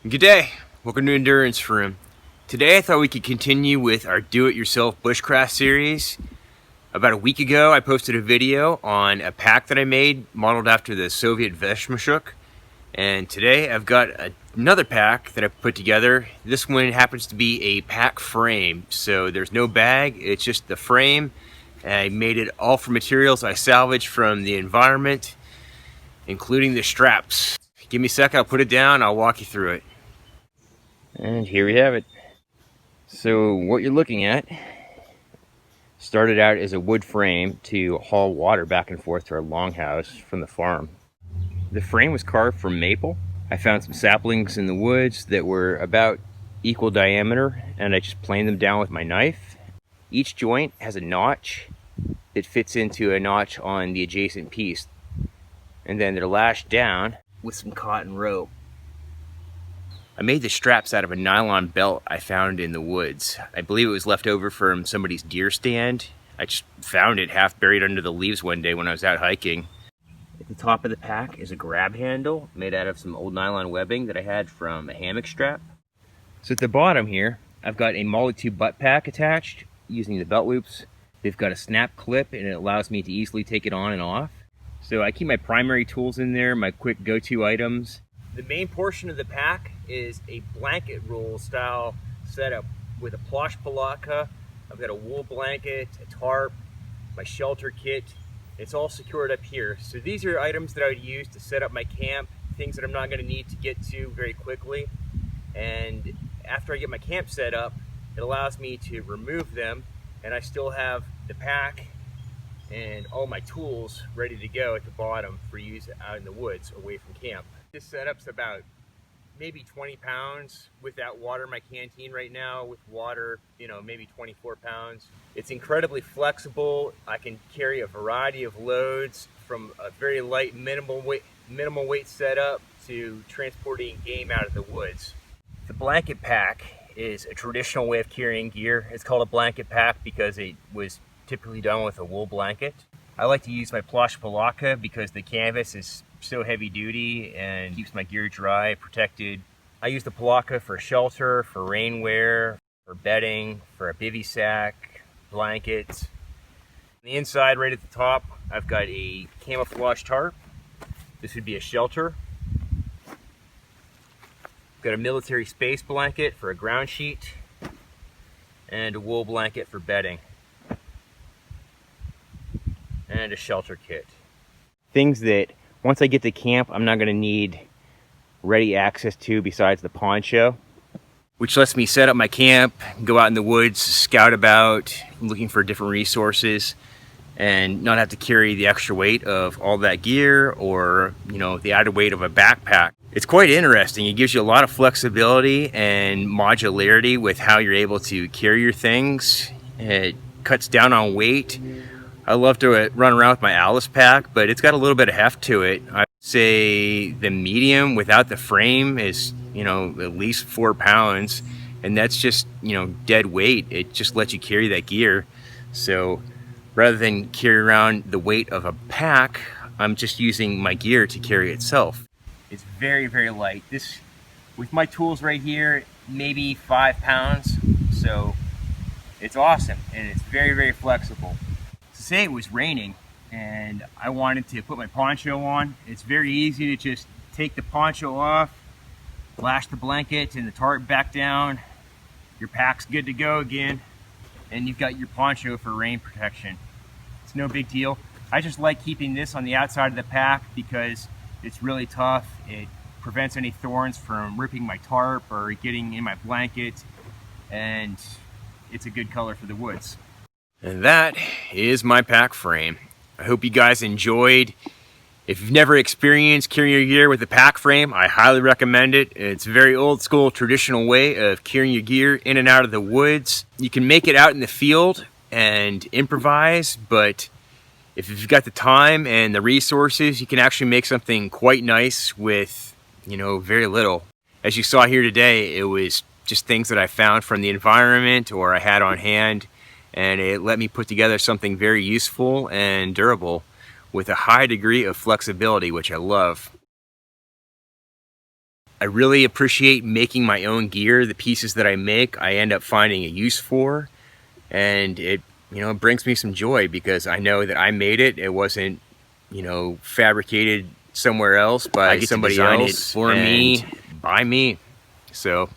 Good day. Welcome to Endurance Room. Today I thought we could continue with our do-it-yourself bushcraft series. About a week ago I posted a video on a pack that I made modeled after the Soviet Versatility, and today I've got another pack that I've put together. This one happens to be a pack frame, so there's no bag, it's just the frame. I made it all from materials I salvaged from the environment, including the straps. Give me a sec, I'll put it down, I'll walk you through it. And here we have it. So what you're looking at started out as a wood frame to haul water back and forth to our longhouse from the farm. The frame was carved from maple. I found some saplings in the woods that were about equal diameter, and I just planed them down with my knife. Each joint has a notch that fits into a notch on the adjacent piece, and then they're lashed down with some cotton rope. I made the straps out of a nylon belt I found in the woods. I believe it was left over from somebody's deer stand. I just found it half buried under the leaves one day when I was out hiking. At the top of the pack is a grab handle made out of some old nylon webbing that I had from a hammock strap. So at the bottom here, I've got a Molly-tube butt pack attached using the belt loops. They've got a snap clip and it allows me to easily take it on and off. So I keep my primary tools in there, my quick go-to items. The main portion of the pack is a blanket roll style setup with a Plash Palatka. I've got a wool blanket, a tarp, my shelter kit. It's all secured up here. So these are items that I would use to set up my camp, things that I'm not going to need to get to very quickly. And after I get my camp set up, it allows me to remove them, and I still have the pack and all my tools ready to go at the bottom for use out in the woods away from camp. This setup's about maybe 20 pounds without water in my canteen right now. With water, maybe 24 pounds. It's incredibly flexible. I can carry a variety of loads, from a very light minimal weight setup to transporting game out of the woods. The blanket pack is a traditional way of carrying gear. It's called a blanket pack because it was typically done with a wool blanket. I like to use my Plash Palatka because the canvas is so heavy duty and keeps my gear dry, protected. I use the Palatka for shelter, for rainwear, for bedding, for a bivy sack, blankets. On the inside, right at the top, I've got a camouflage tarp. This would be a shelter. Got a military space blanket for a ground sheet, and a wool blanket for bedding, and a shelter kit. Things that once I get to camp, I'm not going to need ready access to besides the poncho, which lets me set up my camp, go out in the woods, scout about, looking for different resources, and not have to carry the extra weight of all that gear or, the added weight of a backpack. It's quite interesting. It gives you a lot of flexibility and modularity with how you're able to carry your things. It cuts down on weight. I love to run around with my Alice pack, but it's got a little bit of heft to it. I'd say the medium without the frame is, at least 4 pounds, and that's just, dead weight. It just lets you carry that gear. So rather than carry around the weight of a pack, I'm just using my gear to carry itself. It's very, very light. This, with my tools right here, maybe 5 pounds. So it's awesome, and it's very, very flexible. Say it was raining and I wanted to put my poncho on. It's very easy to just take the poncho off, lash the blanket and the tarp back down. Your pack's good to go again, and you've got your poncho for rain protection. It's no big deal. I just like keeping this on the outside of the pack because it's really tough. It prevents any thorns from ripping my tarp or getting in my blanket, and it's a good color for the woods. And that is my pack frame. I hope you guys enjoyed. If you've never experienced carrying your gear with a pack frame, I highly recommend it. It's a very old school traditional way of carrying your gear in and out of the woods. You can make it out in the field and improvise, but if you've got the time and the resources, you can actually make something quite nice with, very little. As you saw here today, it was just things that I found from the environment or I had on hand. And it let me put together something very useful and durable with a high degree of flexibility, which I love. I really appreciate making my own gear. The pieces that I make, I end up finding a use for, and it brings me some joy because I know that I made it. It wasn't fabricated somewhere else by somebody else for me, by me. So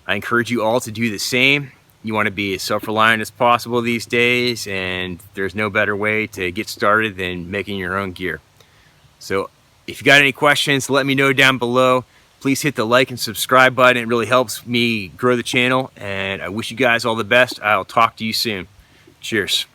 I encourage you all to do the same. You want to be as self-reliant as possible these days, and there's no better way to get started than making your own gear. So if you got any questions, let me know down below. Please hit the like and subscribe button. It really helps me grow the channel, and I wish you guys all the best. I'll talk to you soon. Cheers.